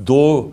2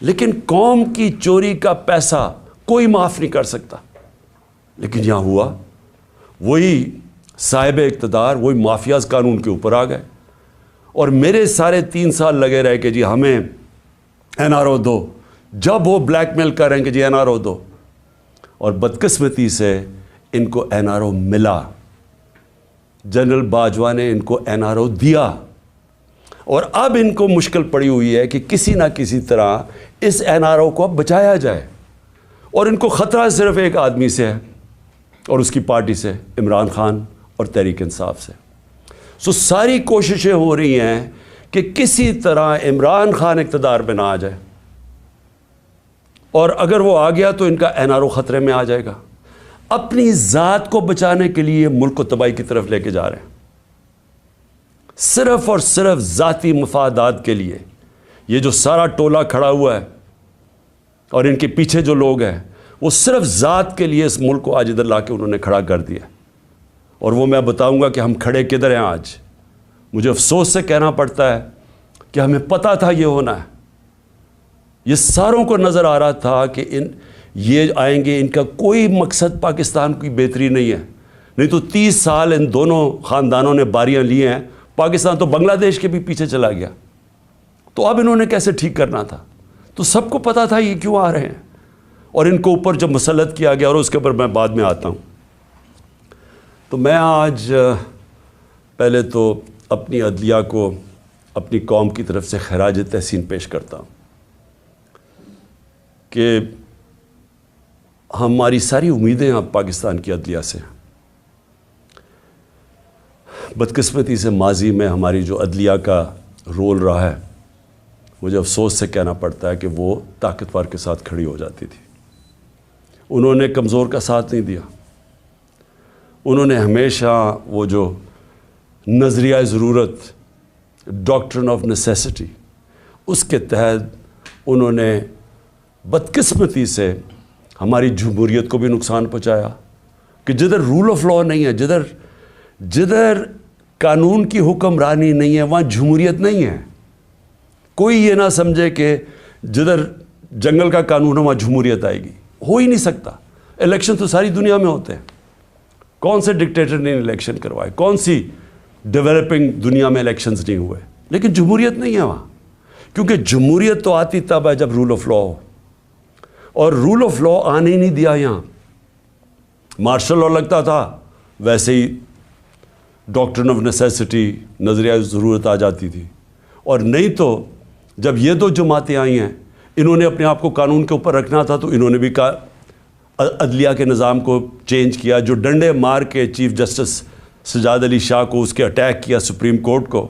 لیکن قوم کی چوری کا پیسہ کوئی معاف نہیں کر سکتا. لیکن یہاں ہوا وہی صاحب اقتدار وہی مافیاز قانون کے اوپر آ گئے اور میرے سارے 3 سال لگے رہے کہ جی ہمیں این آر او دو. جب وہ بلیک میل کر رہے ہیں کہ جی این آر او دو, اور بدقسمتی سے ان کو این آر او ملا. جنرل باجوہ نے ان کو این آر او دیا اور اب ان کو مشکل پڑی ہوئی ہے کہ کسی نہ کسی طرح اس این آر او کو اب بچایا جائے. اور ان کو خطرہ صرف ایک آدمی سے ہے اور اس کی پارٹی سے, عمران خان اور تحریک انصاف سے. ساری کوششیں ہو رہی ہیں کہ کسی طرح عمران خان اقتدار پہ نہ آ جائے, اور اگر وہ آ گیا تو ان کا این آر او خطرے میں آ جائے گا. اپنی ذات کو بچانے کے لیے ملک کو تباہی کی طرف لے کے جا رہے ہیں, صرف اور صرف ذاتی مفادات کے لیے. یہ جو سارا ٹولہ کھڑا ہوا ہے اور ان کے پیچھے جو لوگ ہیں وہ صرف ذات کے لیے اس ملک کو آج ادھر لا کے انہوں نے کھڑا کر دیا. اور وہ میں بتاؤں گا کہ ہم کھڑے کدھر ہیں آج. مجھے افسوس سے کہنا پڑتا ہے کہ ہمیں پتہ تھا یہ ہونا ہے. یہ ساروں کو نظر آ رہا تھا کہ یہ آئیں گے, ان کا کوئی مقصد پاکستان کی بہتری نہیں ہے. نہیں تو 30 سال ان دونوں خاندانوں نے باریاں لی ہیں, پاکستان تو بنگلہ دیش کے بھی پیچھے چلا گیا. تو اب انہوں نے کیسے ٹھیک کرنا تھا؟ تو سب کو پتہ تھا یہ کیوں آ رہے ہیں, اور ان کو اوپر جب مسلط کیا گیا, اور اس کے اوپر میں بعد میں آتا ہوں. تو میں آج پہلے تو اپنی عدلیہ کو اپنی قوم کی طرف سے خراج تحسین پیش کرتا ہوں کہ ہماری ساری امیدیں اب پاکستان کی عدلیہ سے ہیں. بدقسمتی سے ماضی میں ہماری جو عدلیہ کا رول رہا ہے, مجھے افسوس سے کہنا پڑتا ہے کہ وہ طاقتور کے ساتھ کھڑی ہو جاتی تھی. انہوں نے کمزور کا ساتھ نہیں دیا. انہوں نے ہمیشہ وہ جو نظریہ ضرورت, ڈاکٹرن آف نیسیسٹی, اس کے تحت انہوں نے بدقسمتی سے ہماری جمہوریت کو بھی نقصان پہنچایا. کہ جدھر رول آف لاء نہیں ہے, جدھر قانون کی حکمرانی نہیں ہے, وہاں جمہوریت نہیں ہے. کوئی یہ نہ سمجھے کہ جدھر جنگل کا قانون ہے وہاں جمہوریت آئے گی. ہو ہی نہیں سکتا. الیکشن تو ساری دنیا میں ہوتے ہیں. کون سے ڈکٹیٹر نے الیکشن کروائے, کون سی ڈیولپنگ دنیا میں الیکشنز نہیں ہوئے, لیکن جمہوریت نہیں ہے وہاں. کیونکہ جمہوریت تو آتی تب ہے جب رول آف لاء ہو, اور رول آف لاء آنے ہی نہیں دیا یہاں. مارشل لاء لگتا تھا, ویسے ہی ڈاکٹرن آف نیسیسٹی, نظریہ ضرورت آ جاتی تھی. اور نہیں تو جب یہ دو جماعتیں آئی ہیں, انہوں نے اپنے آپ کو قانون کے اوپر رکھنا تھا, تو انہوں نے بھی عدلیہ کے نظام کو چینج کیا. جو ڈنڈے مار کے چیف جسٹس سجاد علی شاہ کو اس کے اٹیک کیا سپریم کورٹ کو,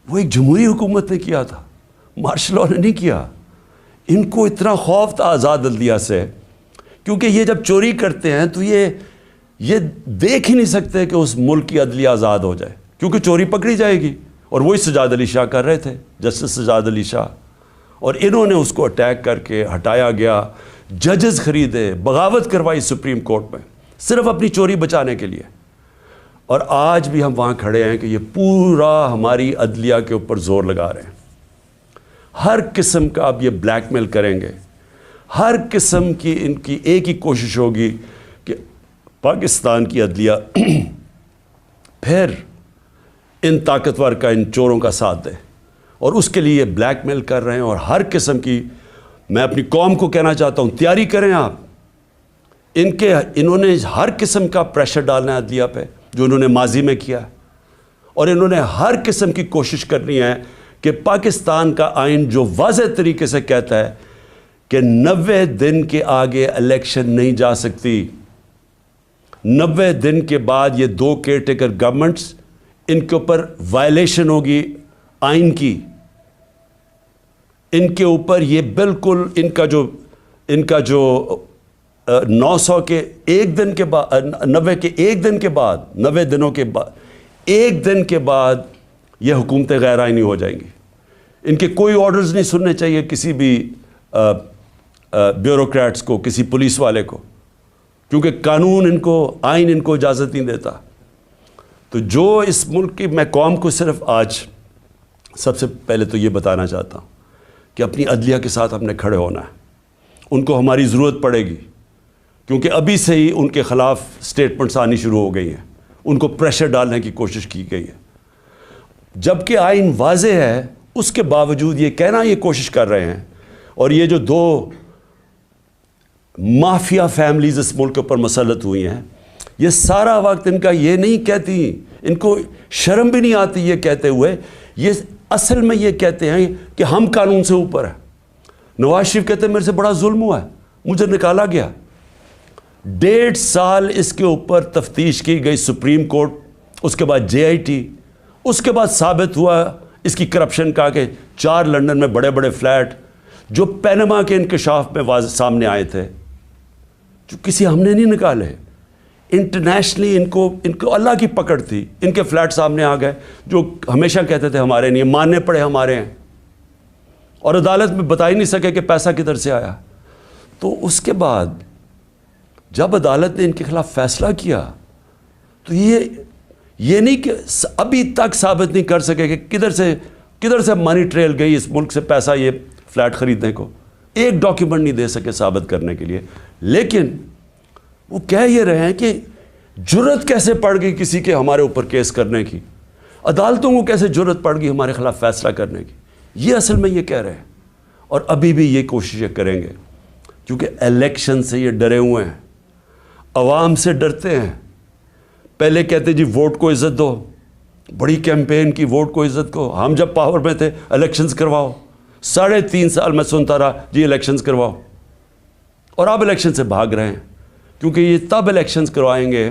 وہ ایک جمہوری حکومت نے کیا تھا, مارشل لاء نے نہیں کیا. ان کو اتنا خوف تھا آزاد عدلیہ سے, کیونکہ یہ جب چوری کرتے ہیں تو یہ دیکھ ہی نہیں سکتے کہ اس ملک کی عدلیہ آزاد ہو جائے, کیونکہ چوری پکڑی جائے گی. اور وہی سجاد علی شاہ کر رہے تھے, جسٹس سجاد علی شاہ, اور انہوں نے اس کو اٹیک کر کے ہٹایا گیا. ججز خریدے, بغاوت کروائی سپریم کورٹ میں, صرف اپنی چوری بچانے کے لیے. اور آج بھی ہم وہاں کھڑے ہیں کہ یہ پورا ہماری عدلیہ کے اوپر زور لگا رہے ہیں. ہر قسم کا اب یہ بلیک میل کریں گے, ہر قسم کی ان کی ایک ہی کوشش ہوگی کہ پاکستان کی عدلیہ پھر ان طاقتور کا, ان چوروں کا ساتھ دے. اور اس کے لیے بلیک میل کر رہے ہیں. اور ہر قسم کی, میں اپنی قوم کو کہنا چاہتا ہوں, تیاری کریں آپ. انہوں نے ہر قسم کا پریشر ڈالنا ہے عدلیہ پہ, جو انہوں نے ماضی میں کیا ہے. اور انہوں نے ہر قسم کی کوشش کرنی ہے کہ پاکستان کا آئین جو واضح طریقے سے کہتا ہے کہ 90 دن کے آگے الیکشن نہیں جا سکتی. 90 دن کے بعد یہ 2 کیئر ٹیکر گورنمنٹس, ان کے اوپر وائلیشن ہوگی آئین کی. ان کے اوپر یہ بالکل ان کا جو 900 کے ایک دن کے بعد, 90 کے ایک دن کے بعد, 90 دنوں کے بعد, ایک دن کے بعد یہ حکومتیں غیر آئینی ہو جائیں گی. ان کے کوئی آرڈرز نہیں سننے چاہیے کسی بھی بیوروکریٹس کو, کسی پولیس والے کو, کیونکہ قانون ان کو, آئین ان کو اجازت نہیں دیتا. تو جو اس ملک کی, میں قوم کو صرف آج سب سے پہلے تو یہ بتانا چاہتا ہوں کہ اپنی عدلیہ کے ساتھ ہم نے کھڑے ہونا ہے. ان کو ہماری ضرورت پڑے گی کیونکہ ابھی سے ہی ان کے خلاف سٹیٹمنٹس آنی شروع ہو گئی ہیں, ان کو پریشر ڈالنے کی کوشش کی گئی ہے. جبکہ آئین واضح ہے, اس کے باوجود یہ کہنا یہ کوشش کر رہے ہیں. اور یہ جو دو مافیا فیملیز اس ملک کے اوپر مسلط ہوئی ہیں, یہ سارا وقت ان کا یہ نہیں کہتی, ان کو شرم بھی نہیں آتی یہ کہتے ہوئے, یہ اصل میں یہ کہتے ہیں کہ ہم قانون سے اوپر ہیں. نواز شریف کہتے ہیں میرے سے بڑا ظلم ہوا ہے, مجھے نکالا گیا. 1.5 سال اس کے اوپر تفتیش کی گئی سپریم کورٹ, اس کے بعد JIT, اس کے بعد ثابت ہوا اس کی کرپشن کا کہ 4 لندن میں بڑے بڑے فلیٹ جو پینما کے انکشاف میں سامنے آئے تھے, جو کسی ہم نے نہیں نکالے. انٹرنیشنلی ان کو اللہ کی پکڑ تھی, ان کے فلیٹ سامنے آ گئے جو ہمیشہ کہتے تھے ہمارے نہیں, ماننے پڑے ہمارے ہیں, اور عدالت میں بتا ہی نہیں سکے کہ پیسہ کدھر سے آیا. تو اس کے بعد جب عدالت نے ان کے خلاف فیصلہ کیا تو یہ نہیں کہ ابھی تک ثابت نہیں کر سکے کہ کدھر سے منی ٹریل گئی اس ملک سے پیسہ یہ فلیٹ خریدنے کو, ایک ڈاکیومنٹ نہیں دے سکے ثابت کرنے کے لیے. لیکن وہ کہہ یہ رہے ہیں کہ جرت کیسے پڑ گئی کسی کے ہمارے اوپر کیس کرنے کی, عدالتوں کو کیسے جرت پڑ گئی ہمارے خلاف فیصلہ کرنے کی. یہ اصل میں یہ کہہ رہے ہیں, اور ابھی بھی یہ کوششیں کریں گے کیونکہ الیکشن سے یہ ڈرے ہوئے ہیں, عوام سے ڈرتے ہیں. پہلے کہتے جی ووٹ کو عزت دو, بڑی کیمپین کی ووٹ کو عزت کو. ہم جب پاور میں تھے الیکشنز کرواؤ, 3.5 سال میں سنتا رہا جی الیکشنز کرواؤ, اور آپ الیکشن سے بھاگ رہے ہیں کیونکہ یہ تب الیکشنز کروائیں گے.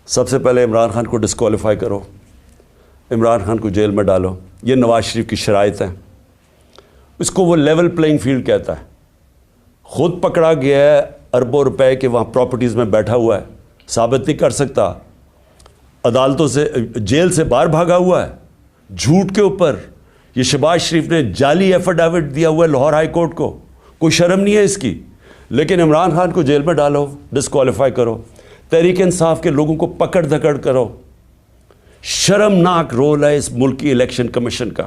سب سے پہلے عمران خان کو ڈسکوالیفائی کرو, عمران خان کو جیل میں ڈالو, یہ نواز شریف کی شرائط ہیں. اس کو وہ لیول پلینگ فیلڈ کہتا ہے. خود پکڑا گیا ہے اربوں روپے کے وہاں پراپرٹیز میں بیٹھا ہوا ہے, ثابت نہیں کر سکتا, عدالتوں سے جیل سے باہر بھاگا ہوا ہے جھوٹ کے اوپر. یہ شہباز شریف نے جعلی ایفیڈیوٹ دیا ہوا ہے لاہور ہائی کورٹ کو, کوئی شرم نہیں ہے اس کی. لیکن عمران خان کو جیل میں ڈالو, ڈسکوالیفائی کرو, تحریک انصاف کے لوگوں کو پکڑ دھکڑ کرو. شرمناک رول ہے اس ملک کی الیکشن کمیشن کا.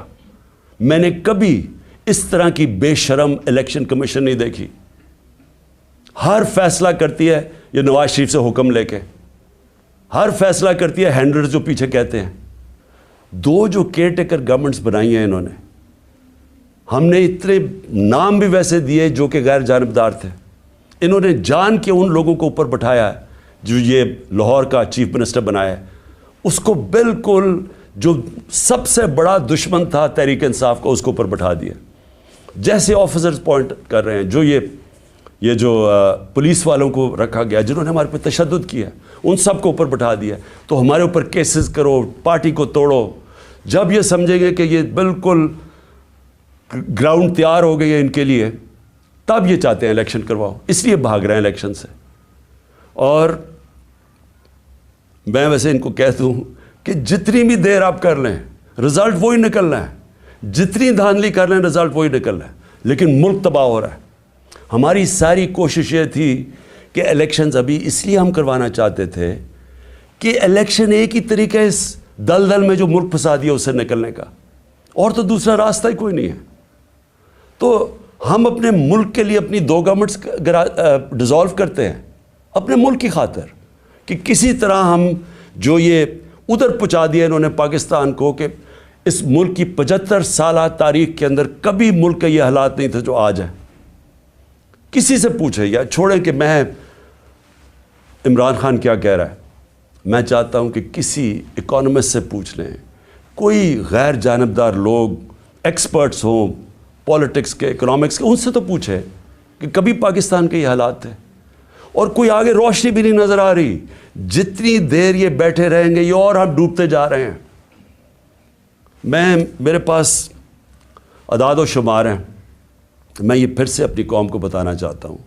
میں نے کبھی اس طرح کی بے شرم الیکشن کمیشن نہیں دیکھی. ہر فیصلہ کرتی ہے یہ نواز شریف سے حکم لے کے, ہر فیصلہ کرتی ہے ہینڈلرز جو پیچھے کہتے ہیں. 2 جو کیئر ٹیکر گورنمنٹس بنائی ہیں انہوں نے, ہم نے اتنے نام بھی ویسے دیے جو کہ غیر جانبدار تھے. انہوں نے جان کے ان لوگوں کو اوپر بٹھایا ہے جو یہ لاہور کا چیف منسٹر بنایا ہے, اس کو بالکل جو سب سے بڑا دشمن تھا تحریک انصاف کا اس کو اوپر بٹھا دیا. جیسے آفیسرز پوائنٹ کر رہے ہیں, جو یہ جو پولیس والوں کو رکھا گیا جنہوں نے ہمارے پہ تشدد کیا, ان سب کو اوپر بٹھا دیا. تو ہمارے اوپر کیسز کرو, پارٹی کو توڑو. جب یہ سمجھیں گے کہ یہ بالکل گراؤنڈ تیار ہو گئی ہے ان کے لیے, تب یہ چاہتے ہیں الیکشن کرواؤ, اس لیے بھاگ رہے ہیں الیکشن سے. اور میں ویسے ان کو کہتا ہوں کہ جتنی بھی دیر آپ کر لیں رزلٹ وہی نکلنا ہے, جتنی دھاندلی کر لیں رزلٹ وہی نکلنا ہے. لیکن ملک تباہ ہو رہا ہے. ہماری ساری کوشش یہ تھی کہ الیکشنز ابھی اس لیے ہم کروانا چاہتے تھے کہ الیکشن ایک ہی طریقہ اس دلدل میں جو ملک پھنسا دیا اس سے نکلنے کا, اور تو دوسرا راستہ ہی کوئی نہیں ہے. تو ہم اپنے ملک کے لیے اپنی 2 گورنمنٹس ڈیزالو کرتے ہیں اپنے ملک کی خاطر, کہ کسی طرح ہم جو یہ ادھر پہنچا دیا انہوں نے پاکستان کو, کہ اس ملک کی 75 سالہ تاریخ کے اندر کبھی ملک کے یہ حالات نہیں تھے جو آج ہیں. کسی سے پوچھیں یا چھوڑیں کہ میں عمران خان کیا کہہ رہا ہے, میں چاہتا ہوں کہ کسی اکانومسٹ سے پوچھ لیں, کوئی غیر جانبدار لوگ ایکسپرٹس ہوں پالیٹکس کے, اکنامکس کے, ان سے تو پوچھیں کہ کبھی پاکستان کے یہ حالات تھے. اور کوئی آگے روشنی بھی نہیں نظر آ رہی. جتنی دیر یہ بیٹھے رہیں گے یہ اور ہم ڈوبتے جا رہے ہیں. میرے پاس اعداد و شمار ہیں, میں یہ پھر سے اپنی قوم کو بتانا چاہتا ہوں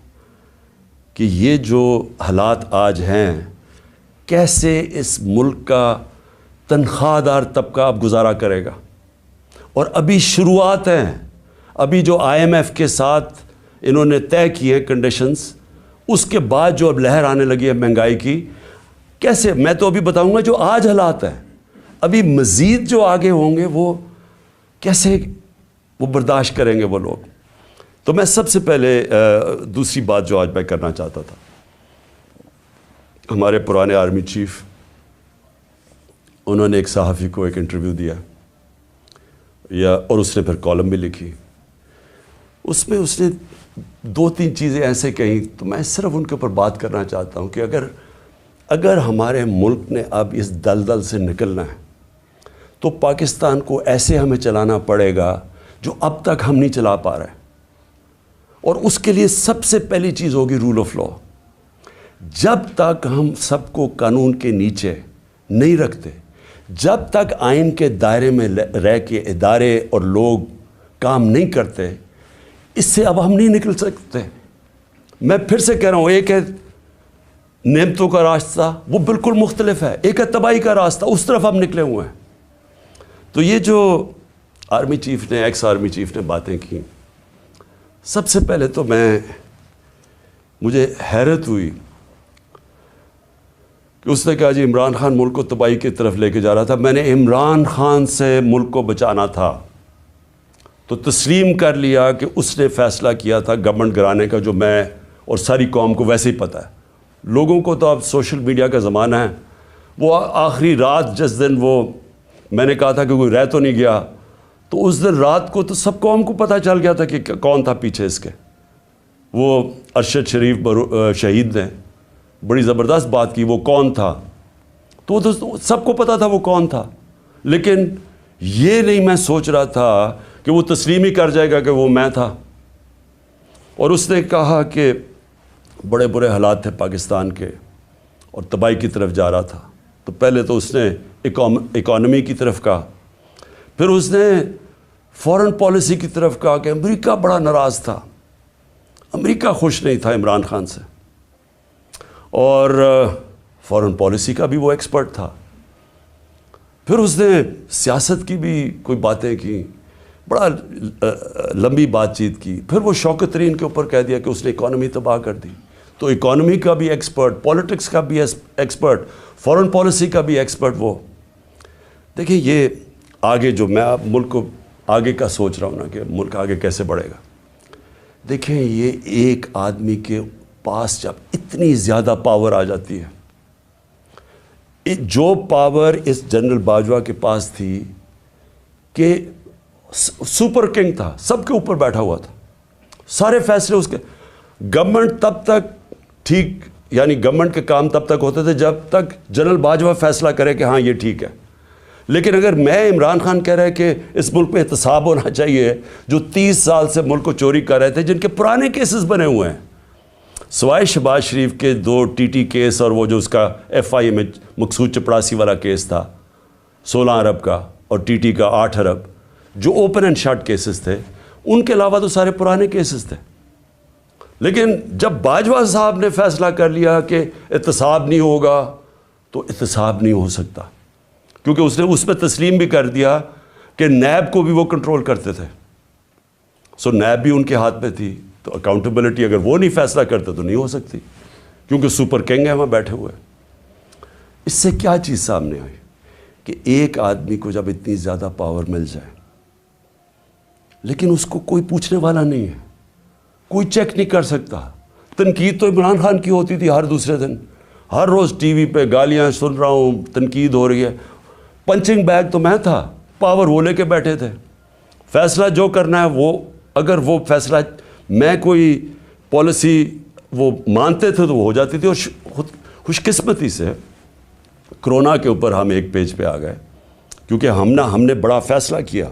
کہ یہ جو حالات آج ہیں, کیسے اس ملک کا تنخواہ دار طبقہ اب گزارا کرے گا. اور ابھی شروعات ہیں, ابھی جو IMF کے ساتھ انہوں نے طے کیے کنڈیشنز, اس کے بعد جو اب لہر آنے لگی ہے مہنگائی کی, کیسے, میں تو ابھی بتاؤں گا جو آج حالات ہیں, ابھی مزید جو آگے ہوں گے وہ کیسے وہ برداشت کریں گے وہ لوگ. تو میں سب سے پہلے دوسری بات جو آج میں کرنا چاہتا تھا، ہمارے پرانے آرمی چیف، انہوں نے ایک صحافی کو ایک انٹرویو دیا اور اس نے پھر کالم بھی لکھی. اس میں اس نے 2-3 چیزیں ایسے کہیں، تو میں صرف ان کے اوپر بات کرنا چاہتا ہوں کہ اگر ہمارے ملک نے اب اس دلدل سے نکلنا ہے تو پاکستان کو ایسے ہمیں چلانا پڑے گا جو اب تک ہم نہیں چلا پا رہے. اور اس کے لیے سب سے پہلی چیز ہوگی رول آف لا. جب تک ہم سب کو قانون کے نیچے نہیں رکھتے، جب تک آئین کے دائرے میں رہ کے ادارے اور لوگ کام نہیں کرتے، اس سے اب ہم نہیں نکل سکتے. میں پھر سے کہہ رہا ہوں، ایک ہے نعمتوں کا راستہ، وہ بالکل مختلف ہے. ایک ہے تباہی کا راستہ، اس طرف ہم نکلے ہوئے ہیں. تو یہ جو آرمی چیف نے، ایکس آرمی چیف نے باتیں کی، سب سے پہلے تو مجھے حیرت ہوئی کہ اس نے کہا جی عمران خان ملک کو تباہی کی طرف لے کے جا رہا تھا. میں نے عمران خان سے ملک کو بچانا تھا تو تسلیم کر لیا کہ اس نے فیصلہ کیا تھا گورنمنٹ گرانے کا، جو میں اور ساری قوم کو ویسے ہی پتہ ہے. لوگوں کو تو اب سوشل میڈیا کا زمانہ ہے. وہ آخری رات جس دن وہ میں نے کہا تھا کہ کوئی رہ تو نہیں گیا، تو اس دن رات کو تو سب قوم کو پتہ چل گیا تھا کہ کون تھا پیچھے اس کے. وہ ارشد شریف شہید نے بڑی زبردست بات کی، وہ کون تھا، تو وہ تو سب کو پتہ تھا وہ کون تھا. لیکن یہ نہیں میں سوچ رہا تھا کہ وہ تسلیم ہی کر جائے گا کہ وہ میں تھا. اور اس نے کہا کہ بڑے برے حالات تھے پاکستان کے اور تباہی کی طرف جا رہا تھا. تو پہلے تو اس نے اکانومی کی طرف کہا، پھر اس نے فورن پالیسی کی طرف کہا کہ امریکہ بڑا ناراض تھا، امریکہ خوش نہیں تھا عمران خان سے. اور فورن پالیسی کا بھی وہ ایکسپرٹ تھا. پھر اس نے سیاست کی بھی کوئی باتیں کی، بڑا لمبی بات چیت کی. پھر وہ شوکت ترین کے اوپر کہہ دیا کہ اس نے اکانومی تباہ کر دی. تو اکانومی کا بھی ایکسپرٹ، پولیٹکس کا بھی ایکسپرٹ، فورن پالیسی کا بھی ایکسپرٹ وہ. دیکھیں یہ آگے جو میں اب ملک کو آگے کا سوچ رہا ہوں نا کہ ملک آگے کیسے بڑھے گا. دیکھیں یہ ایک آدمی کے پاس جب اتنی زیادہ پاور آ جاتی ہے، جو پاور اس جنرل باجوہ کے پاس تھی کہ سپر کنگ تھا، سب کے اوپر بیٹھا ہوا تھا، سارے فیصلے اس کے. گورنمنٹ تب تک ٹھیک، یعنی گورنمنٹ کے کام تب تک ہوتے تھے جب تک جنرل باجوہ فیصلہ کرے کہ ہاں یہ ٹھیک ہے. لیکن اگر میں عمران خان کہہ رہے کہ اس ملک میں احتساب ہونا چاہیے، جو 30 سال سے ملک کو چوری کر رہے تھے، جن کے پرانے کیسز بنے ہوئے ہیں، سوائے شہباز شریف کے 2 TT کیس اور وہ جو اس کا FIA میں مقصود چپڑاسی والا کیس تھا 16 ارب کا، اور TT کا 8 ارب، جو اوپن اینڈ شٹ کیسز تھے، ان کے علاوہ تو سارے پرانے کیسز تھے. لیکن جب باجوہ صاحب نے فیصلہ کر لیا کہ احتساب نہیں ہوگا، تو احتساب نہیں ہو سکتا، کیونکہ اس نے اس میں تسلیم بھی کر دیا کہ نیب کو بھی وہ کنٹرول کرتے تھے. سو نیب بھی ان کے ہاتھ میں تھی، تو اکاؤنٹیبلٹی اگر وہ نہیں فیصلہ کرتے تو نہیں ہو سکتی، کیونکہ سپر کنگ ہے وہاں بیٹھے ہوئے. اس سے کیا چیز سامنے آئی کہ ایک آدمی کو جب اتنی زیادہ پاور مل جائے، لیکن اس کو کوئی پوچھنے والا نہیں ہے، کوئی چیک نہیں کر سکتا. تنقید تو عمران خان کی ہوتی تھی ہر دوسرے دن، ہر روز ٹی وی پہ گالیاں سن رہا ہوں، تنقید ہو رہی ہے. پنچنگ بیگ تو میں تھا، پاور وہ لے کے بیٹھے تھے. فیصلہ جو کرنا ہے وہ، اگر وہ فیصلہ میں کوئی پالیسی وہ مانتے تھے تو وہ ہو جاتی تھی. اور خوش قسمتی سے کرونا کے اوپر ہم ایک پیج پہ آ گئے، کیونکہ ہم نے بڑا فیصلہ کیا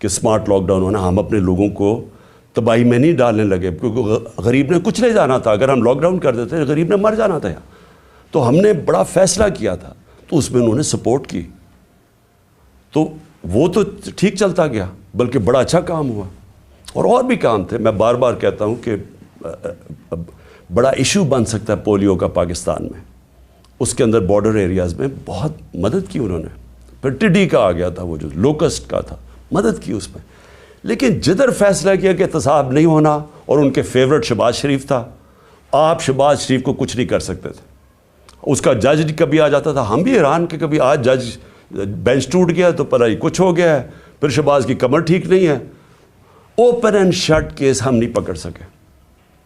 کہ سمارٹ لاک ڈاؤن ہونا. ہم اپنے لوگوں کو تباہی میں نہیں ڈالنے لگے، کیونکہ غریب نے کچھ لے جانا تھا. اگر ہم لاک ڈاؤن کر دیتے غریب نے مر جانا تھا. تو ہم نے بڑا فیصلہ کیا تھا، تو اس میں انہوں نے سپورٹ کی، تو وہ تو ٹھیک چلتا گیا، بلکہ بڑا اچھا کام ہوا. اور بھی کام تھے. میں بار بار کہتا ہوں کہ بڑا ایشو بن سکتا ہے پولیو کا پاکستان میں. اس کے اندر بارڈر ایریاز میں بہت مدد کی انہوں نے. پھر ٹڈی کا آ گیا تھا، وہ جو لوکسٹ کا تھا، مدد کی اس میں. لیکن جدھر فیصلہ کیا کہ احتساب نہیں ہونا، اور ان کے فیورٹ شہباز شریف تھا، آپ شہباز شریف کو کچھ نہیں کر سکتے تھے. اس کا جج کبھی آ جاتا تھا، ہم بھی حیران کہ کبھی آج جج بینچ ٹوٹ گیا تو پتہ ہی کچھ ہو گیا ہے، پھر شہباز کی کمر ٹھیک نہیں ہے اوپن اینڈ شٹ کیس ہم نہیں پکڑ سکے،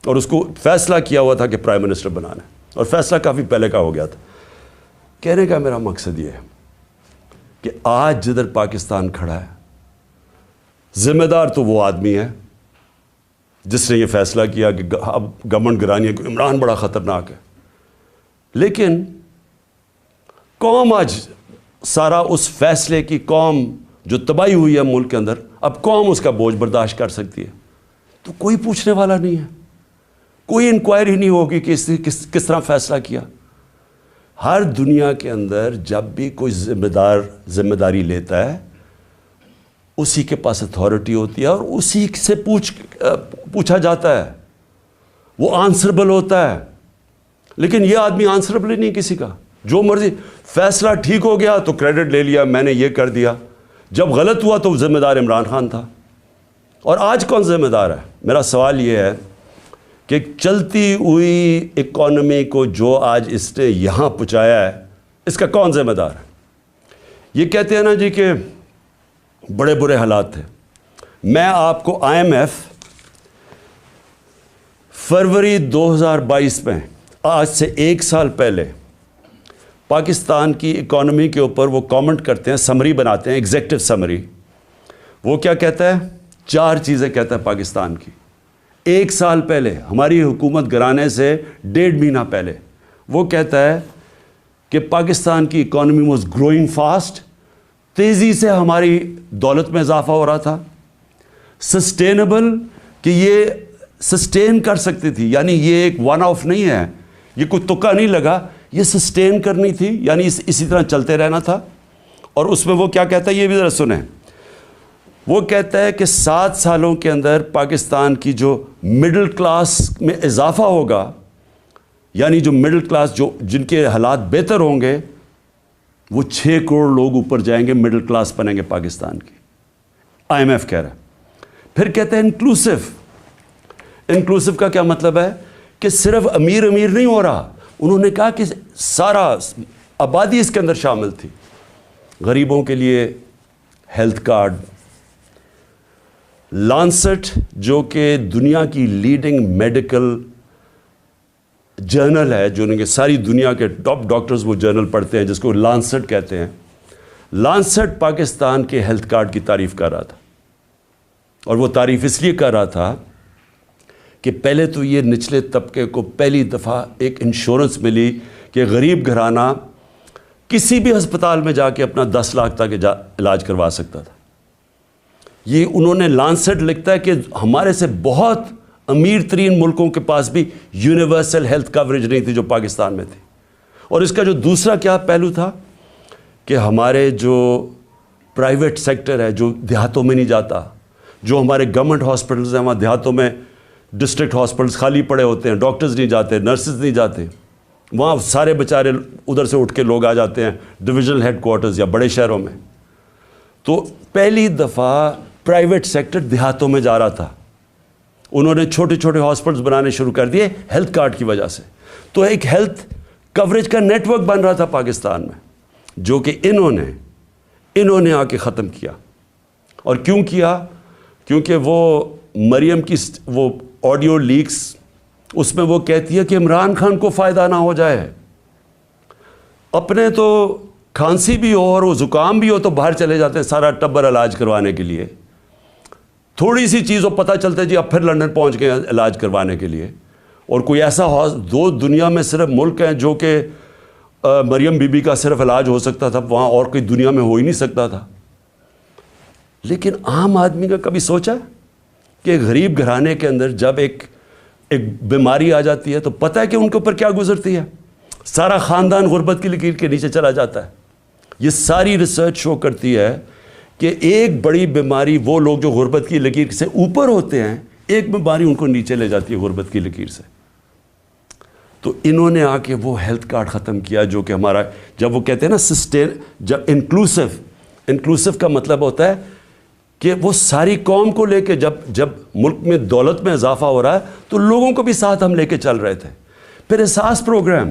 اور اس کو فیصلہ کیا ہوا تھا کہ پرائم منسٹر بنانا ہے، اور فیصلہ کافی پہلے کا ہو گیا تھا۔ کہنے کا میرا مقصد یہ ہے کہ آج جدھر پاکستان کھڑا ہے، ذمہ دار تو وہ آدمی ہے جس نے یہ فیصلہ کیا کہ اب گورنمنٹ گرانی ہے، کہ عمران بڑا خطرناک ہے، لیکن قوم آج سارا اس فیصلے کی، قوم جو تباہی ہوئی ہے ملک کے اندر، اب قوم اس کا بوجھ برداشت کر سکتی ہے، تو کوئی پوچھنے والا نہیں ہے، کوئی انکوائری نہیں ہوگی کہ اس نے کس طرح فیصلہ کیا۔ ہر دنیا کے اندر جب بھی کوئی ذمہ داری لیتا ہے، اسی کے پاس اتھارٹی ہوتی ہے اور اسی سے پوچھا جاتا ہے، وہ آنسربل ہوتا ہے۔ لیکن یہ آدمی آنسربل ہی نہیں کسی کا، جو مرضی فیصلہ ٹھیک ہو گیا تو کریڈٹ لے لیا، میں نے یہ کر دیا، جب غلط ہوا تو ذمہ دار عمران خان تھا۔ اور آج کون ذمہ دار ہے؟ میرا سوال یہ ہے کہ چلتی ہوئی اکانومی کو جو آج اس نے یہاں پہنچایا ہے، اس کا کون ذمہ دار ہے؟ یہ کہتے ہیں نا جی کہ بڑے برے حالات تھے۔ میں آپ کو IMF فروری 2022 میں، آج سے 1 سال پہلے، پاکستان کی اکانومی کے اوپر وہ کامنٹ کرتے ہیں، سمری بناتے ہیں، ایگزیکٹو سمری۔ وہ کیا کہتا ہے؟ 4 چیزیں کہتا ہے پاکستان کی۔ 1 سال پہلے، ہماری حکومت گرانے سے 1.5 مہینہ پہلے، وہ کہتا ہے کہ پاکستان کی اکانومی واز گروئنگ فاسٹ، تیزی سے ہماری دولت میں اضافہ ہو رہا تھا، سسٹینیبل، کہ یہ سسٹین کر سکتی تھی، یعنی یہ ایک ون آف نہیں ہے، یہ کوئی تکا نہیں لگا، یہ سسٹین کرنی تھی، یعنی اسی طرح چلتے رہنا تھا۔ اور اس میں وہ کیا کہتا ہے، یہ بھی ذرا سنیں۔ وہ کہتا ہے کہ 7 سالوں کے اندر پاکستان کی جو مڈل کلاس میں اضافہ ہوگا، یعنی جو مڈل کلاس، جو جن کے حالات بہتر ہوں گے، وہ 6 کروڑ لوگ اوپر جائیں گے، مڈل کلاس بنیں گے پاکستان کی۔ IMF کہہ رہا ہے۔ پھر کہتے ہیں انکلوسیو۔ انکلوسیو کا کیا مطلب ہے؟ کہ صرف امیر امیر نہیں ہو رہا، انہوں نے کہا کہ سارا آبادی اس کے اندر شامل تھی۔ غریبوں کے لیے ہیلتھ کارڈ، لانسٹ جو کہ دنیا کی لیڈنگ میڈیکل جرنل ہے، جو کہ ساری دنیا کے ٹاپ ڈاکٹرز وہ جرنل پڑھتے ہیں، جس کو لانسٹ کہتے ہیں، لانسٹ پاکستان کے ہیلتھ کارڈ کی تعریف کر رہا تھا۔ اور وہ تعریف اس لیے کر رہا تھا کہ پہلے تو یہ نچلے طبقے کو پہلی دفعہ ایک انشورنس ملی کہ غریب گھرانہ کسی بھی ہسپتال میں جا کے اپنا 10 لاکھ تک علاج کروا سکتا تھا۔ یہ انہوں نے لانسٹ لکھتا ہے کہ ہمارے سے بہت امیر ترین ملکوں کے پاس بھی یونیورسل ہیلتھ کوریج نہیں تھی جو پاکستان میں تھی۔ اور اس کا جو دوسرا کیا پہلو تھا کہ ہمارے جو پرائیویٹ سیکٹر ہے، جو دیہاتوں میں نہیں جاتا، جو ہمارے گورنمنٹ ہاسپٹلز ہیں، وہاں دیہاتوں میں ڈسٹرکٹ ہاسپٹلز خالی پڑے ہوتے ہیں، ڈاکٹرز نہیں جاتے، نرسز نہیں جاتے، وہاں سارے بیچارے ادھر سے اٹھ کے لوگ آ جاتے ہیں ڈویژنل ہیڈ کوارٹرز یا بڑے شہروں میں۔ تو پہلی دفعہ پرائیویٹ سیکٹر دیہاتوں میں جا رہا تھا، انہوں نے چھوٹے چھوٹے ہاسپٹلز بنانے شروع کر دیے ہیلتھ کارڈ کی وجہ سے۔ تو ایک ہیلتھ کوریج کا نیٹ ورک بن رہا تھا پاکستان میں، جو کہ انہوں نے آ کے ختم کیا۔ اور کیوں کیا؟ کیونکہ وہ مریم کی وہ آڈیو لیکس، اس میں وہ کہتی ہے کہ عمران خان کو فائدہ نہ ہو جائے، اپنے تو کھانسی بھی ہو اور وہ زکام بھی ہو تو باہر چلے جاتے ہیں سارا ٹبر علاج کروانے کے لیے، تھوڑی سی چیز ہو پتہ چلتا ہے جی اب پھر لندن پہنچ گئے علاج کروانے کے لیے۔ اور کوئی ایسا دو دنیا میں صرف ملک ہیں جو کہ مریم بی بی کا صرف علاج ہو سکتا تھا، وہاں اور کوئی دنیا میں ہو ہی نہیں سکتا تھا۔ لیکن عام آدمی کا کبھی سوچا کہ غریب گھرانے کے اندر جب ایک بیماری آ جاتی ہے تو پتہ ہے کہ ان کے اوپر کیا گزرتی ہے؟ سارا خاندان غربت کی لکیر کے نیچے چلا جاتا ہے۔ یہ ساری ریسرچ شو کرتی ہے کہ ایک بڑی بیماری وہ لوگ جو غربت کی لکیر سے اوپر ہوتے ہیں، ایک بیماری ان کو نیچے لے جاتی ہے غربت کی لکیر سے۔ تو انہوں نے آ کے وہ ہیلتھ کارڈ ختم کیا جو کہ ہمارا، جب وہ کہتے ہیں نا سسٹین، جب انکلوسیو کا مطلب ہوتا ہے کہ وہ ساری قوم کو لے کے، جب ملک میں دولت میں اضافہ ہو رہا ہے تو لوگوں کو بھی ساتھ ہم لے کے چل رہے تھے۔ پھر احساس پروگرام،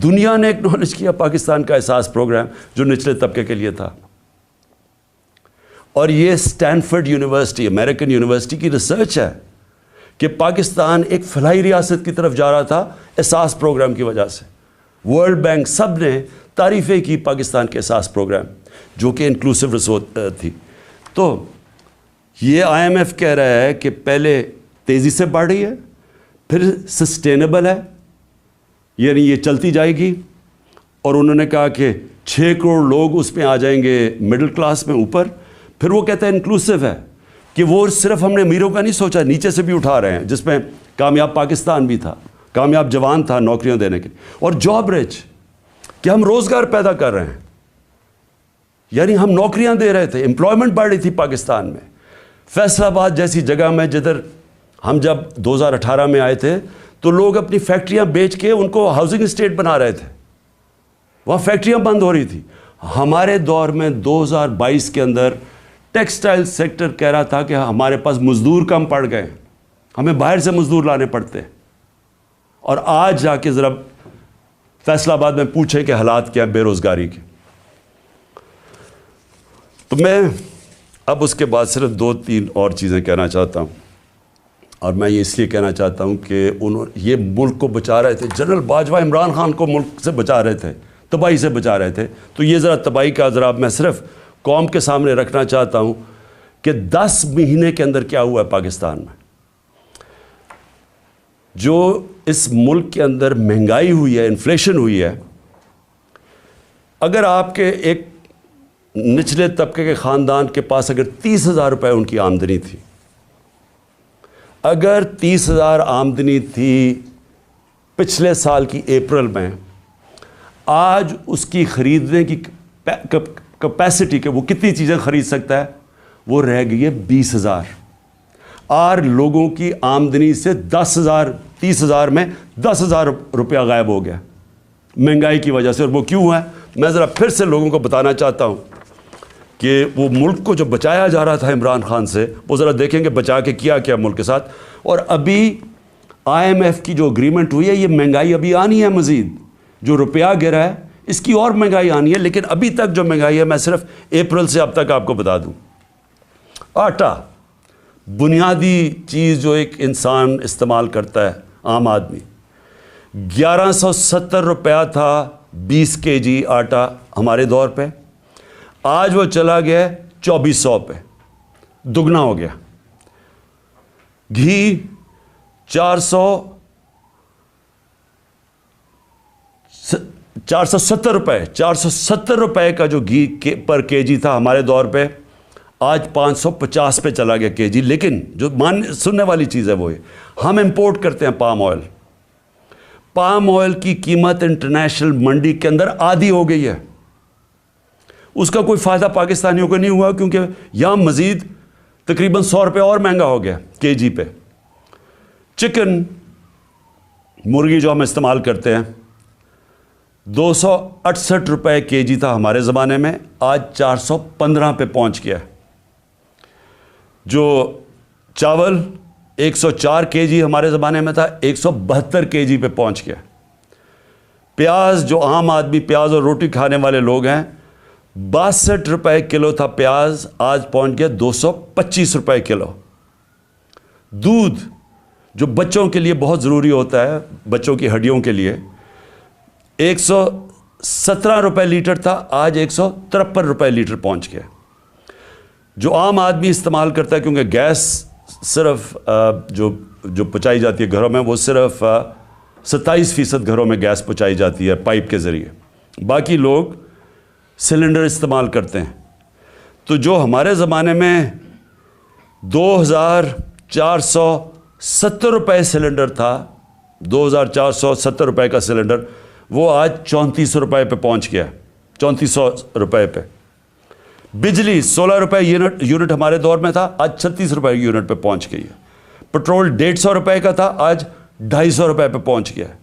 دنیا نے ایکنالج کیا پاکستان کا احساس پروگرام جو نچلے طبقے کے لیے تھا۔ اور یہ سٹینفرڈ یونیورسٹی امریکن یونیورسٹی کی ریسرچ ہے کہ پاکستان ایک فلاحی ریاست کی طرف جا رہا تھا احساس پروگرام کی وجہ سے. ورلڈ بینک سب نے تعریفیں کی پاکستان کے احساس پروگرام جو کہ انکلوسیو تھی. تو یہ آئی ایم ایف کہہ رہا ہے کہ پہلے تیزی سے بڑھ رہی ہے, پھر سسٹینیبل ہے, یعنی یہ چلتی جائے گی, اور انہوں نے کہا کہ 6 کروڑ لوگ اس میں آ جائیں گے مڈل کلاس میں اوپر. پھر وہ کہتا ہے انکلوسیو ہے کہ وہ صرف ہم نے امیروں کا نہیں سوچا, نیچے سے بھی اٹھا رہے ہیں, جس میں کامیاب پاکستان بھی تھا, کامیاب جوان تھا نوکریاں دینے کے, اور جاب رچ کہ ہم روزگار پیدا کر رہے ہیں, یعنی ہم نوکریاں دے رہے تھے, امپلائمنٹ بڑھ رہی تھی پاکستان میں. فیصل آباد جیسی جگہ میں جدھر ہم جب 2018 میں آئے تھے تو لوگ اپنی فیکٹریاں بیچ کے ان کو ہاؤسنگ اسٹیٹ بنا رہے تھے, وہاں فیکٹریاں بند ہو رہی تھی. ہمارے دور میں 2022 کے اندر ٹیکسٹائل سیکٹر کہہ رہا تھا کہ ہمارے پاس مزدور کم پڑ گئے, ہمیں باہر سے مزدور لانے پڑتے. اور آج جا کے ذرا فیصل آباد میں پوچھیں کہ حالات کیا ہیں بے روزگاری کے. تو میں اب اس کے بعد صرف 2-3 اور چیزیں کہنا چاہتا ہوں, اور میں یہ اس لیے کہنا چاہتا ہوں کہ یہ ملک کو بچا رہے تھے. جنرل باجوہ عمران خان کو ملک سے بچا رہے تھے, تباہی سے بچا رہے تھے. تو یہ ذرا تباہی کا ذرا میں صرف قوم کے سامنے رکھنا چاہتا ہوں کہ 10 مہینے کے اندر کیا ہوا ہے پاکستان میں. جو اس ملک کے اندر مہنگائی ہوئی ہے, انفلیشن ہوئی ہے, اگر آپ کے ایک نچلے طبقے کے خاندان کے پاس اگر 30,000 روپے ان کی آمدنی تھی, اگر 30,000 آمدنی تھی پچھلے سال کی اپریل میں, آج اس کی خریدنے کی کیپیسٹی کہ وہ کتنی چیزیں خرید سکتا ہے وہ رہ گئی ہے 20,000. اور لوگوں کی آمدنی سے 10,000 30,000 میں 10,000 روپیہ غائب ہو گیا مہنگائی کی وجہ سے. اور وہ کیوں ہے میں ذرا پھر سے لوگوں کو بتانا چاہتا ہوں کہ وہ ملک کو جو بچایا جا رہا تھا عمران خان سے, وہ ذرا دیکھیں کہ بچا کے کیا ملک کے ساتھ. اور ابھی آئی ایم ایف کی جو اگریمنٹ ہوئی ہے, یہ مہنگائی ابھی آنی ہے مزید, جو روپیہ گرا ہے اس کی اور مہنگائی آنی ہے. لیکن ابھی تک جو مہنگائی ہے میں صرف اپریل سے اب تک آپ کو بتا دوں. آٹا, بنیادی چیز جو ایک انسان استعمال کرتا ہے, عام آدمی, 1170 روپیہ تھا 20 kg آٹا ہمارے دور پہ, آج وہ چلا گیا 2400 پہ, دگنا ہو گیا. گھی 470 روپے, 470 روپے کا جو گھی پر kg تھا ہمارے دور پہ, آج 550 پہ چلا گیا kg. لیکن جو سننے والی چیز ہے وہ ہے ہم امپورٹ کرتے ہیں پام آئل. پام آئل کی قیمت انٹرنیشنل منڈی کے اندر آدھی ہو گئی ہے. اس کا کوئی فائدہ پاکستانیوں کو نہیں ہوا, کیونکہ یہاں مزید تقریباً 100 روپے اور مہنگا ہو گیا kg پہ. چکن, مرغی جو ہم استعمال کرتے ہیں, 268 روپے kg تھا ہمارے زمانے میں, آج 415 پہ پہنچ گیا. جو چاول 104 kg ہمارے زمانے میں تھا, 172 kg پہ پہنچ گیا. پیاز, جو عام آدمی پیاز اور روٹی کھانے والے لوگ ہیں, 62 روپے کلو تھا پیاز, آج پہنچ گیا 225 روپے کلو. دودھ, جو بچوں کے لیے بہت ضروری ہوتا ہے, بچوں کی ہڈیوں کے لیے, 117 روپے لیٹر تھا, آج 153 روپے لیٹر پہنچ گیا. جو عام آدمی استعمال کرتا ہے, کیونکہ گیس صرف جو پہنچائی جاتی ہے گھروں میں, وہ صرف 27% گھروں میں گیس پہنچائی جاتی ہے پائپ کے ذریعے, باقی لوگ سلنڈر استعمال کرتے ہیں. تو جو ہمارے زمانے میں 2470 روپے سلنڈر تھا, 2470 روپے کا سلنڈر, وہ آج 3400 روپے پہ پہنچ گیا, 3400 روپے پہ. بجلی 16 روپے یونٹ ہمارے دور میں تھا, آج 36 روپے یونٹ پہ پہنچ گئی ہے. پٹرول 150 روپے کا تھا, آج 250 روپے پہ پہنچ گیا ہے.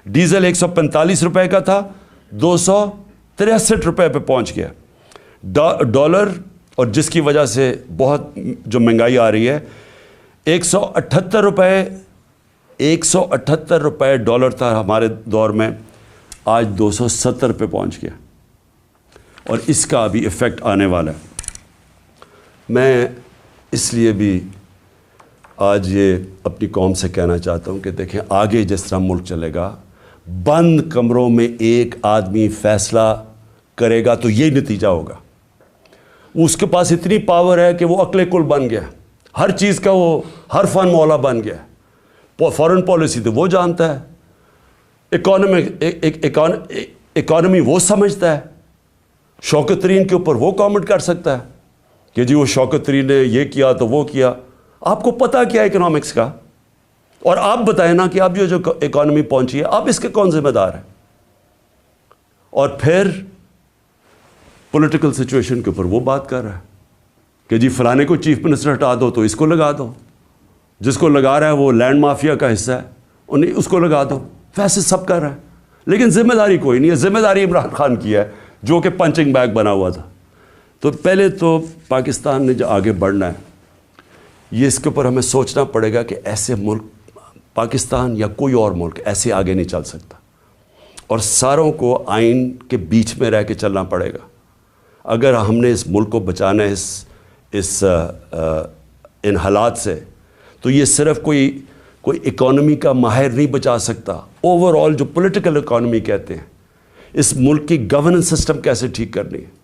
ڈیزل 145 روپے کا تھا, 263 روپے پہ پہنچ گیا. ڈالر, اور جس کی وجہ سے بہت جو مہنگائی آ رہی ہے, 178 روپے ڈالر تھا ہمارے دور میں, آج 270 پہ پہنچ گیا. اور اس کا بھی ایفیکٹ آنے والا ہے. میں اس لیے بھی آج یہ اپنی قوم سے کہنا چاہتا ہوں کہ دیکھیں آگے جس طرح ملک چلے گا، بند کمروں میں ایک آدمی فیصلہ کرے گا تو یہ نتیجہ ہوگا. اس کے پاس اتنی پاور ہے کہ وہ عقل کل بن گیا، ہر چیز کا وہ ہر فن مولا بن گیا. فارن پالیسی تو وہ جانتا ہے، اکانومی وہ سمجھتا ہے، شوکت ترین کے اوپر وہ کامنٹ کر سکتا ہے کہ جی وہ شوکت ترین نے یہ کیا تو وہ کیا. آپ کو پتہ کیا اکنامکس کا؟ اور آپ بتائیں نا کہ اب جو اکانومی پہنچی ہے آپ اس کے کون ذمہ دار ہیں؟ اور پھر پولیٹیکل سچویشن کے اوپر وہ بات کر رہا ہے کہ جی فلانے کو چیف منسٹر ہٹا دو تو اس کو لگا دو، جس کو لگا رہا ہے وہ لینڈ مافیا کا حصہ ہے انہیں اس کو لگا دو. ویسے سب کر رہا ہے لیکن ذمہ داری کوئی نہیں ہے. ذمہ داری عمران خان کی ہے جو کہ پنچنگ بیگ بنا ہوا تھا. تو پہلے تو پاکستان نے جو آگے بڑھنا ہے یہ اس کے اوپر ہمیں سوچنا پڑے گا کہ ایسے ملک پاکستان یا کوئی اور ملک ایسے آگے نہیں چل سکتا، اور ساروں کو آئین کے بیچ میں رہ کے چلنا پڑے گا. اگر ہم نے اس ملک کو بچانا ہے ان حالات سے، تو یہ صرف کوئی اکانومی کا ماہر نہیں بچا سکتا. اوور آل جو پولیٹیکل اکانومی کہتے ہیں، اس ملک کی گورننس سسٹم کیسے ٹھیک کرنی ہے.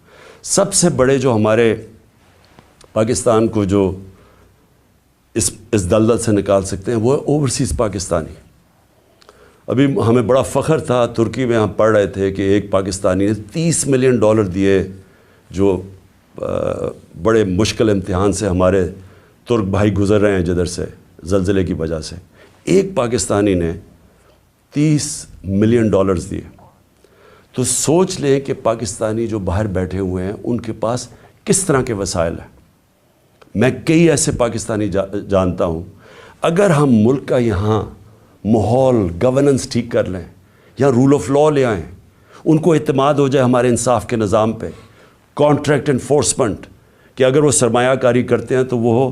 سب سے بڑے جو ہمارے پاکستان کو جو اس دلدل سے نکال سکتے ہیں وہ اوورسیز پاکستانی. ابھی ہمیں بڑا فخر تھا، ترکی میں ہم پڑھ رہے تھے کہ ایک پاکستانی نے $30 ملین دیے، جو بڑے مشکل امتحان سے ہمارے ترک بھائی گزر رہے ہیں جدھر سے زلزلے کی وجہ سے. ایک پاکستانی نے $30 ملین دیے. تو سوچ لیں کہ پاکستانی جو باہر بیٹھے ہوئے ہیں ان کے پاس کس طرح کے وسائل ہیں. میں کئی ایسے پاکستانی جانتا ہوں، اگر ہم ملک کا یہاں ماحول گورننس ٹھیک کر لیں یا رول آف لا لے آئیں، ان کو اعتماد ہو جائے ہمارے انصاف کے نظام پہ، کانٹریکٹ انفورسمنٹ، کہ اگر وہ سرمایہ کاری کرتے ہیں تو وہ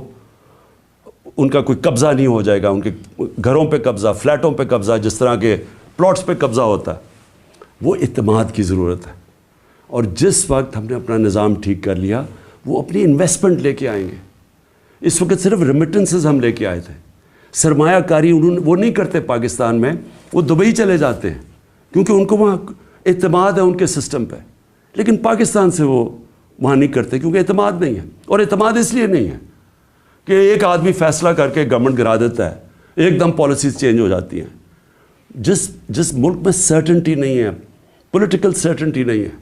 ان کا کوئی قبضہ نہیں ہو جائے گا، ان کے گھروں پہ قبضہ، فلیٹوں پہ قبضہ، جس طرح کے پلاٹس پہ قبضہ ہوتا ہے. وہ اعتماد کی ضرورت ہے. اور جس وقت ہم نے اپنا نظام ٹھیک کر لیا وہ اپنی انویسٹمنٹ لے کے آئیں گے. اس وقت صرف ریمیٹنسز ہم لے کے آئے تھے، سرمایہ کاری وہ نہیں کرتے پاکستان میں، وہ دبئی چلے جاتے ہیں کیونکہ ان کو وہاں اعتماد ہے ان کے سسٹم پہ. لیکن پاکستان سے وہ وہاں نہیں کرتے کیونکہ اعتماد نہیں ہے. اور اعتماد اس لیے نہیں ہے کہ ایک آدمی فیصلہ کر کے گورنمنٹ گرا دیتا ہے، ایک دم پالیسیز چینج ہو جاتی ہیں. جس ملک میں سرٹنٹی نہیں ہے، پولیٹیکل سرٹنٹی نہیں ہے،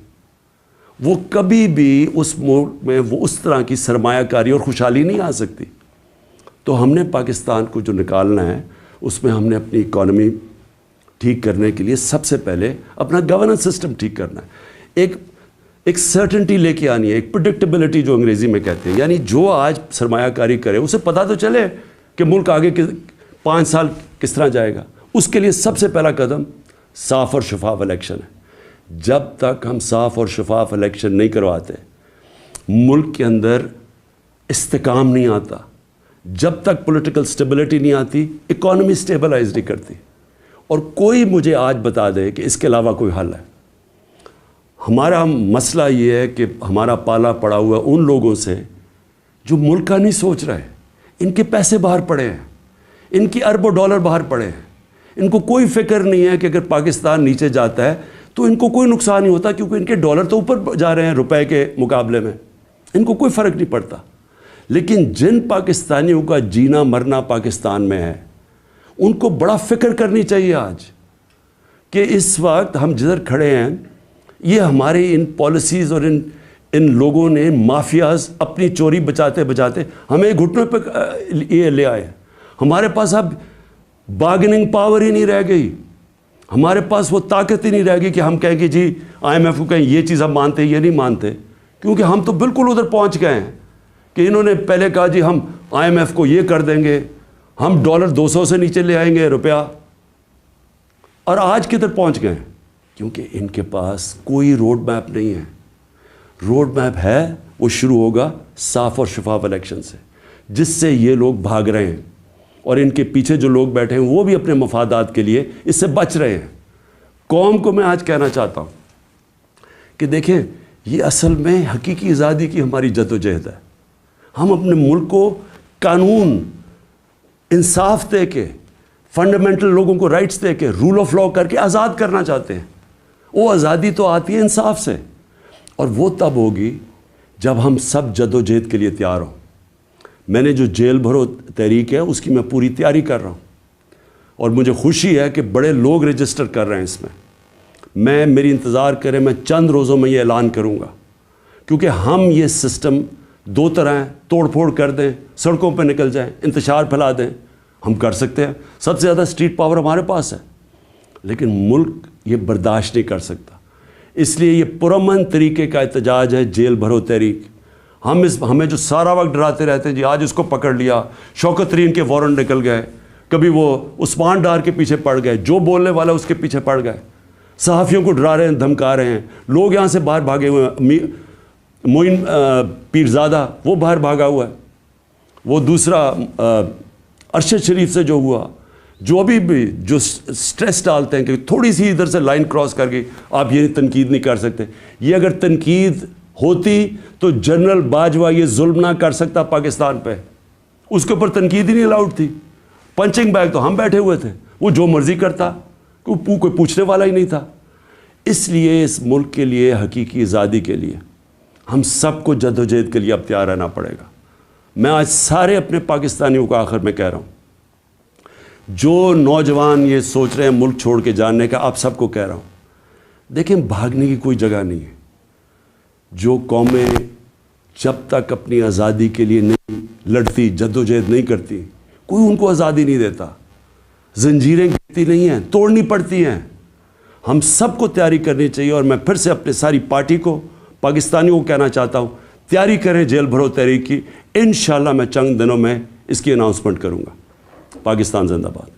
وہ کبھی بھی اس ملک میں وہ اس طرح کی سرمایہ کاری اور خوشحالی نہیں آ سکتی. تو ہم نے پاکستان کو جو نکالنا ہے اس میں ہم نے اپنی اکانومی ٹھیک کرنے کے لیے سب سے پہلے اپنا گورننس سسٹم ٹھیک کرنا ہے. ایک سرٹنٹی لے کے آنی ہے، ایک پریڈکٹیبلٹی جو انگریزی میں کہتے ہیں. یعنی جو آج سرمایہ کاری کرے اسے پتہ تو چلے کہ ملک آگے 5 سال کس طرح جائے گا. اس کے لیے سب سے پہلا قدم صاف اور شفاف الیکشن ہے. جب تک ہم صاف اور شفاف الیکشن نہیں کرواتے ملک کے اندر استحکام نہیں آتا. جب تک پولیٹیکل سٹیبلٹی نہیں آتی اکانومی سٹیبلائز نہیں کرتی. اور کوئی مجھے آج بتا دے کہ اس کے علاوہ کوئی حل ہے. ہمارا مسئلہ یہ ہے کہ ہمارا پالا پڑا ہوا ان لوگوں سے جو ملک کا نہیں سوچ رہے. ان کے پیسے باہر پڑے ہیں، ان کی اربوں ڈالر باہر پڑے ہیں. ان کو کوئی فکر نہیں ہے کہ اگر پاکستان نیچے جاتا ہے تو ان کو کوئی نقصان نہیں ہوتا کیونکہ ان کے ڈالر تو اوپر جا رہے ہیں روپے کے مقابلے میں، ان کو کوئی فرق نہیں پڑتا. لیکن جن پاکستانیوں کا جینا مرنا پاکستان میں ہے ان کو بڑا فکر کرنی چاہیے آج کہ اس وقت ہم جدھر کھڑے ہیں یہ ہمارے ان پالیسیز اور ان لوگوں نے مافیاز اپنی چوری بچاتے بچاتے ہمیں گھٹنوں پہ یہ لے آئے. ہمارے پاس اب بارگننگ پاور ہی نہیں رہ گئی، ہمارے پاس وہ طاقت ہی نہیں رہ گئی کہ ہم کہیں کہ جی IMF کو کہیں یہ چیز ہم مانتے یہ نہیں مانتے. کیونکہ ہم تو بالکل ادھر پہنچ گئے ہیں کہ انہوں نے پہلے کہا جی ہم IMF کو یہ کر دیں گے، ہم ڈالر 200 سے نیچے لے آئیں گے روپیہ. اور آج کدھر پہنچ گئے ہیں کیونکہ ان کے پاس کوئی روڈ میپ نہیں ہے. روڈ میپ ہے وہ شروع ہوگا صاف اور شفاف الیکشن سے، جس سے یہ لوگ بھاگ رہے ہیں اور ان کے پیچھے جو لوگ بیٹھے ہیں وہ بھی اپنے مفادات کے لیے اس سے بچ رہے ہیں. قوم کو میں آج کہنا چاہتا ہوں کہ دیکھیں یہ اصل میں حقیقی آزادی کی ہماری جدوجہد ہے. ہم اپنے ملک کو قانون انصاف دے کے فنڈامنٹل لوگوں کو رائٹس دے کے رول آف لا کر کے آزاد کرنا چاہتے ہیں. وہ آزادی تو آتی ہے انصاف سے, اور وہ تب ہوگی جب ہم سب جد و جہد کے لیے تیار ہوں. میں نے جو جیل بھرو تحریک ہے اس کی میں پوری تیاری کر رہا ہوں, اور مجھے خوشی ہے کہ بڑے لوگ رجسٹر کر رہے ہیں اس میں میری انتظار کریں, میں چند روزوں میں یہ اعلان کروں گا, کیونکہ ہم یہ سسٹم دو طرح ہیں, توڑ پھوڑ کر دیں, سڑکوں پہ نکل جائیں, انتشار پھیلا دیں, ہم کر سکتے ہیں. سب سے زیادہ اسٹریٹ پاور ہمارے پاس ہے, لیکن ملک یہ برداشت نہیں کر سکتا. اس لیے یہ پرامن طریقے کا احتجاج ہے جیل بھرو تحریک. ہمیں جو سارا وقت ڈراتے رہتے ہیں, جی آج اس کو پکڑ لیا, شوکت ترین کے وارنٹ نکل گئے, کبھی وہ عثمان ڈار کے پیچھے پڑ گئے, جو بولنے والا اس کے پیچھے پڑ گئے, صحافیوں کو ڈرا رہے ہیں, دھمکا رہے ہیں, لوگ یہاں سے باہر بھاگے ہوئے ہیں. معین پیرزادہ وہ باہر بھاگا ہوا ہے, وہ دوسرا ارشد شریف سے جو ہوا, جو ابھی بھی جو سٹریس ڈالتے ہیں کہ تھوڑی سی ادھر سے لائن کراس کر گئی آپ یہ تنقید نہیں کر سکتے. یہ اگر تنقید ہوتی تو جنرل باجوہ یہ ظلم نہ کر سکتا پاکستان پہ, اس کے اوپر تنقید ہی نہیں الاؤڈ تھی. پنچنگ بیگ تو ہم بیٹھے ہوئے تھے, وہ جو مرضی کرتا, کوئی پوچھنے والا ہی نہیں تھا. اس لیے اس ملک کے لیے, حقیقی آزادی کے لیے ہم سب کو جد و جہد کے لیے اب تیار رہنا پڑے گا. میں آج سارے اپنے پاکستانیوں کو آخر میں کہہ رہا ہوں, جو نوجوان یہ سوچ رہے ہیں ملک چھوڑ کے جانے کا, آپ سب کو کہہ رہا ہوں, دیکھیں بھاگنے کی کوئی جگہ نہیں ہے. جو قومیں جب تک اپنی آزادی کے لیے نہیں لڑتی, جد و جہد نہیں کرتی, کوئی ان کو آزادی نہیں دیتا. زنجیریں گرتی نہیں ہیں, توڑنی پڑتی ہیں. ہم سب کو تیاری کرنی چاہیے, اور میں پھر سے اپنے ساری پارٹی کو, پاکستانیوں کو کہنا چاہتا ہوں, تیاری کریں جیل بھرو تحریک کی. انشاءاللہ میں چند دنوں میں اس کی اناؤنسمنٹ کروں گا. پاکستان زندہ باد.